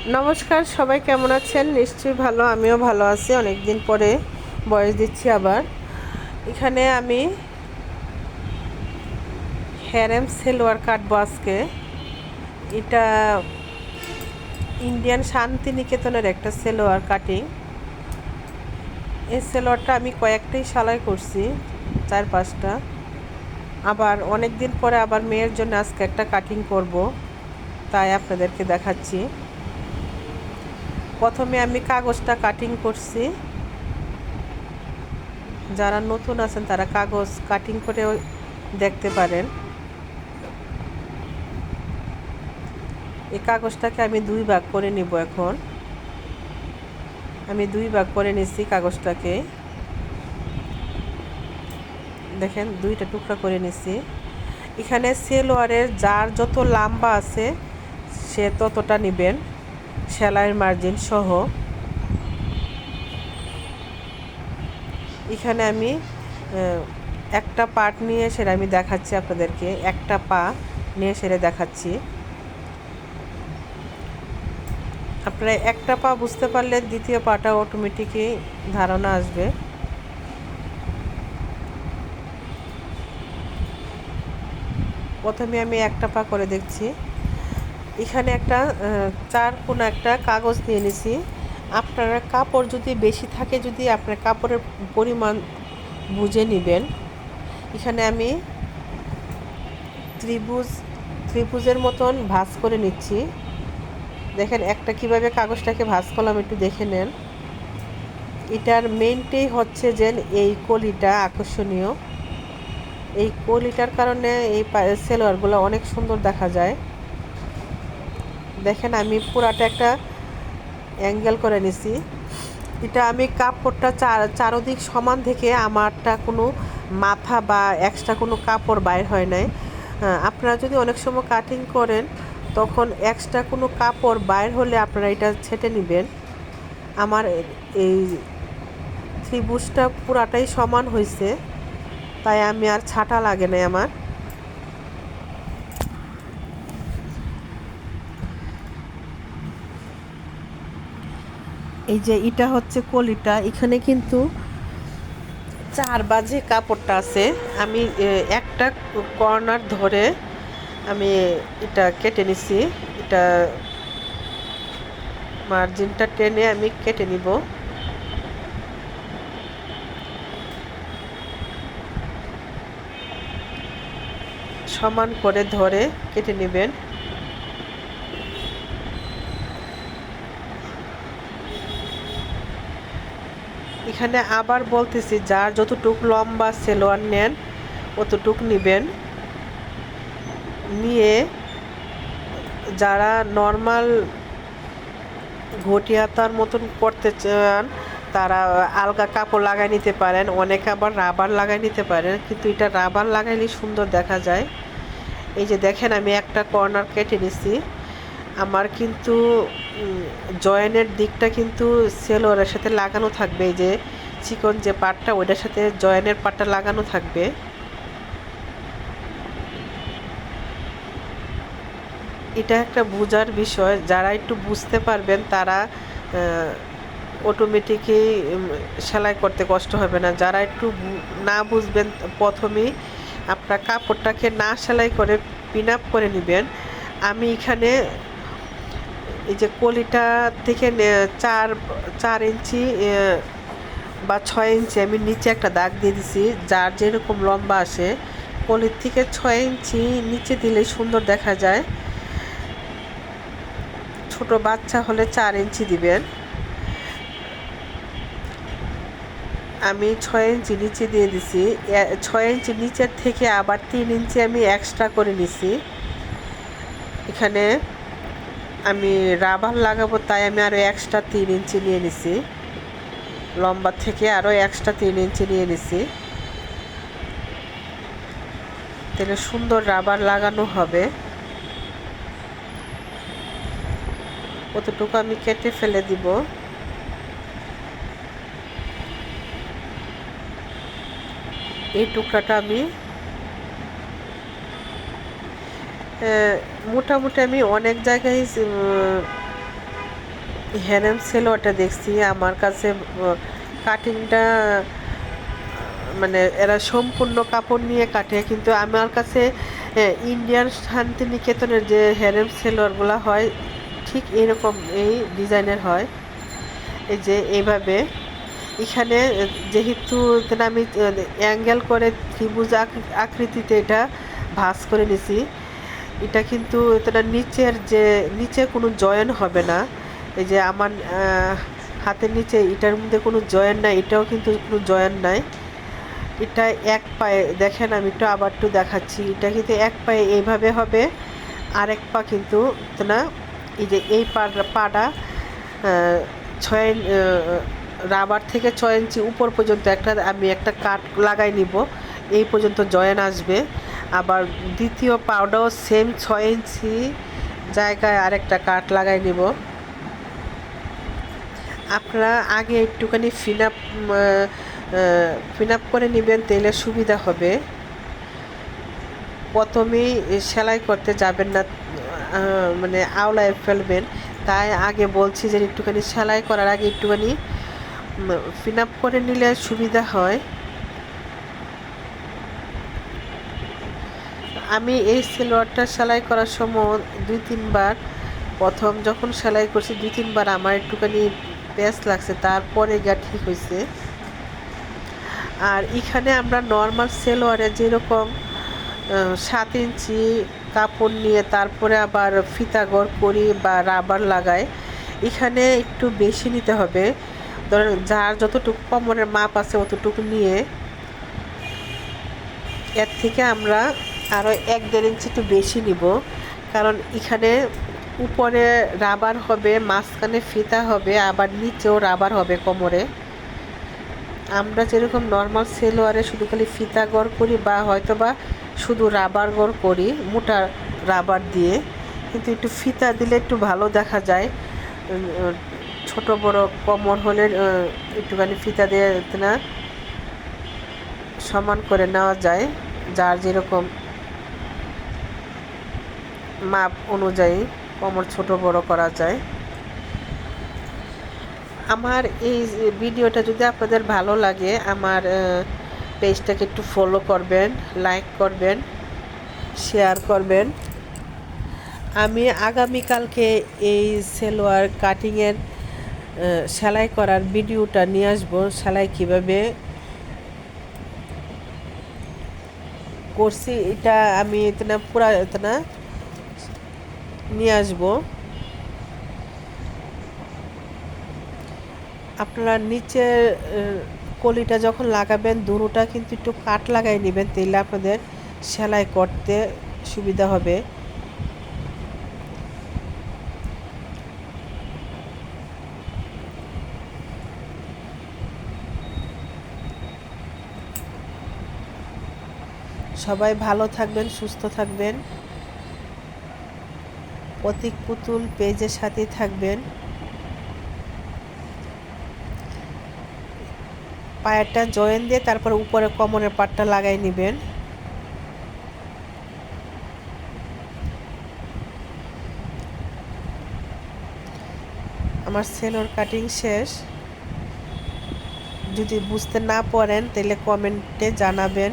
নমস্কার, সবাই কেমন আছেন? নিশ্চয়ই ভালো, আমিও ভালো আছি। অনেক দিন পরে ভয়েস দিচ্ছি আবার। এখানে আমি হ্যারেম সেলোয়ার কাটবো আজকে। এটা ইন্ডিয়ান শান্তিনিকেতনের একটা সেলোয়ার কাটিং। এই সেলোয়ারটা আমি কয়েকটাই সেলাই করছি, 4-5টা। আবার অনেক দিন পরে আবার মেয়ের জন্য আজকে একটা কাটিং করব, তাই আপনাদেরকে দেখাচ্ছি। প্রথমে আমি কাগজটা কাটিং করছি। যারা নতুন আছেন তারা কাগজ কাটিং করেও দেখতে পারেন। এই কাগজটাকে আমি 2 ভাগ করে নিব। এখন আমি 2 ভাগ করে নিচ্ছি কাগজটাকে। দেখেন, 2টা টুকরা করে নিচ্ছি। এখানে সেলোয়ারের যার যত লম্বা আছে সে ততটা নেবেন, সেলাইয়ের মার্জিন সহ। এখানে আমি একটা পার্ট নিয়ে সেটা আমি দেখাচ্ছি আপনাদেরকে। একটা পা নিয়ে সেটা দেখাচ্ছি। আপনারা একটা পা বুঝতে পারলে দ্বিতীয় পাটা অটোমেটিকই ধারণা আসবে। প্রথমে আমি একটা পা করে দেখছি। এখানে একটা 4 কোণা একটা কাগজ নিয়ে নিছি। আপনারা কাপড় যদি বেশি থাকে, যদি আপনার কাপড়ের পরিমাণ বুঝে নেবেন। এখানে আমি ত্রিভুজের মতন ভাঁজ করে নিচ্ছি। দেখেন একটা কিভাবে কাগজটাকে ভাঁজ করলাম, একটু দেখে নেন। এটার মেইনটাই হচ্ছে যে এই কলিটা আকর্ষণীয়। এই কলিটার কারণে এই সেলোয়ারগুলো অনেক সুন্দর দেখা যায়। দেখেন আমি পুরাটা একটা অ্যাঙ্গেল করে নিছি। এটা আমি কাপড়টা চারদিক সমান থেকে আমারটা কোনো মাথা বা এক্সট্রা কোনো কাপড় বাইর হয় নাই। আপনারা যদি অনেক সময় কাটিং করেন তখন এক্সট্রা কোনো কাপড় বাইর হলে আপনারা এটা ছেটে নেবেন। আমার এই ত্রিভুজটা পুরাটাই সমান হয়েছে, তাই আমি আর ছাটা লাগে না আমার। এই যে এটা হচ্ছে কলিটা, এখানে কিন্তু 4 বাজে কাপড়টা আছে। আমি একটা কর্নার ধরে আমি এটা কেটে নিছি। এটা মার্জিনটা টেনে আমি কেটে নিব। সমান করে ধরে কেটে নেবেন। এখানে আবার বলতেছি, যার যতটুক লম্বা সেলোয়ার নেন অতটুক নেবেন। নিয়ে যারা নর্মাল ঘটি হাতার মতন করতে চান তারা আলগা কাপড় লাগাই নিতে পারেন, অনেকে আবার রাবার লাগাই নিতে পারেন, কিন্তু এটা রাবার লাগাইলে সুন্দর দেখা যায়। এই যে দেখেন আমি একটা কর্নার কেটে নিছি। আমার কিন্তু জয়েনের দিকটা কিন্তু সেলোয়ারের সাথে লাগানো থাকবে। এই যে চিকন যে পাটটা ওইটার সাথে জয়েনের পাটটা লাগানো থাকবে। এটা একটা বোঝার বিষয়, যারা একটু বুঝতে পারবেন তারা অটোমেটিকই সেলাই করতে কষ্ট হবে না। যারা একটু না বুঝবেন, প্রথমেই আপনার কাপড়টাকে না সেলাই করে পিন আপ করে নেবেন। আমি এখানে এই যে কলিটা থেকে 4 ইঞ্চি বা 6 ইঞ্চি আমি নিচে একটা দাগ দিয়ে দিছি। যার যেরকম লম্বা আসে কলির থেকে 6 ইঞ্চি নিচে দিলেই সুন্দর দেখা যায়। ছোট বাচ্চা হলে 4 ইঞ্চি দিবেন। আমি 6 ইঞ্চি নিচে দিয়ে দিছি। 6 ইঞ্চি নিচের থেকে আবার 3 ইঞ্চি আমি এক্সট্রা করে নিছি। এখানে আমি রাবার লাগাবো, তাই আমি আরও এক্সট্রা 3 ইঞ্চি নিয়ে নিছি। লম্বা থেকে আরও এক্সট্রা 3 ইঞ্চি নিয়ে নিছি। তাহলে সুন্দর রাবার লাগানো হবে। কতটুকু আমি কেটে ফেলে দিব। এই টুকরাটা আমি মোটামুটি আমি অনেক জায়গায় হ্যারেম সেলোয়ারটা দেখছি আমার কাছে কাটিংটা মানে এরা সম্পূর্ণ কাপড় নিয়ে কাটে, কিন্তু আমার কাছে ইন্ডিয়ান শান্তিনিকেতনের যে হ্যারেম সেলোয়ারগুলো হয় ঠিক এরকম এই ডিজাইনের হয়। এই যে এইভাবে এখানে যেহেতু আমি অ্যাঙ্গেল করে ত্রিভুজ আকৃতিতে এটা ভাঁজ করে নিছি, এটা কিন্তু এটা নিচের যে নিচে কোনো জয়েন হবে না। এই যে আমার হাতের নিচে এটার মধ্যে কোনো জয়েন নাই, এটাও কিন্তু কোনো জয়েন নাই। এটা এক পায়ে দেখেন, আমি একটু আবার একটু দেখাচ্ছি, এটা কিন্তু এক পায়ে এইভাবে হবে, আরেক পা কিন্তু না। এই যে এই পাটা 6 রাবার থেকে 6 ইঞ্চি উপর পর্যন্ত আমি একটা কাট লাগাই নিব, এই পর্যন্ত জয়েন আসবে। আবার দ্বিতীয় পাউডারও সেম 6 ইঞ্চি জায়গায় আরেকটা কাট লাগাই নিব। আপনারা আগে একটুখানি ফিন আপ করে নেবেন, তাহলে সুবিধা হবে। প্রথমেই সেলাই করতে যাবেন না, মানে আওলায় ফেলবেন। তাই আগে বলছি যে একটুখানি সেলাই করার আগে একটুখানি ফিন আপ করে নিলে সুবিধা হয়। আমি এই সালোয়ারটা সেলাই করার সময় 2-3 বার, প্রথম যখন সেলাই করছি 2-3 বার আমার একটুখানি প্যাঁচ লাগছে, তারপরে গা ঠিক হয়েছে। আর এখানে আমরা নর্মাল সালোয়ারে যেরকম 7 ইঞ্চি কাপড় নিয়ে তারপরে আবার ফিতা গড় করি বা রাবার লাগাই, এখানে একটু বেশি নিতে হবে। ধরেন যার যতটুকু কোমরের মাপ আছে অতটুকু নিয়ে এর থেকে আমরা আরও 1-1.5 ইঞ্চি একটু বেশি নিব, কারণ এখানে উপরে রাবার হবে, মাঝখানে ফিতা হবে, আবার নিচেও রাবার হবে কোমরে। আমরা যেরকম নর্মাল সেলোয়ারে শুধু খালি ফিতা গড় করি বা হয়তো বা শুধু রাবার গড় করি মোটা রাবার দিয়ে, কিন্তু একটু ফিতা দিলে একটু ভালো দেখা যায়। ছোট বড় কোমর হলে একটুখানি ফিতা দিয়ে না সমান করে নেওয়া যায়, যার যেরকম মাপ অনুযায়ী কোমর ছোট বড় করা যায়। আমার এই ভিডিওটা যদি আপনাদের ভালো লাগে, আমার পেজটাকে একটু ফলো করবেন, লাইক করবেন, শেয়ার করবেন। আমি আগামীকালকে এই সালোয়ার কাটিংয়ের সেলাই করার ভিডিওটা নিয়ে আসবো, সেলাই কীভাবে করছি এটা আমি ইতনা পুরা ইতনা নিয়ে আসবো। আপনারা নিচের কলিটা যখন লাগাবেন দুটোটা কিন্তু একটু কাট লাগাই নেবেন, তাহলে আপনাদের সেলাই করতে সুবিধা হবে। সবাই ভালো থাকবেন, সুস্থ থাকবেন। প্রতীক পুতুল পেজের সাথেই থাকবেন। পায়েরটা জয়েন দিয়ে তারপর উপরে কোমরের পাটটা লাগাই নেবেন। আমার সেলোয়ার কাটিং শেষ। যদি বুঝতে না পারেন তাহলে কমেন্টে জানাবেন।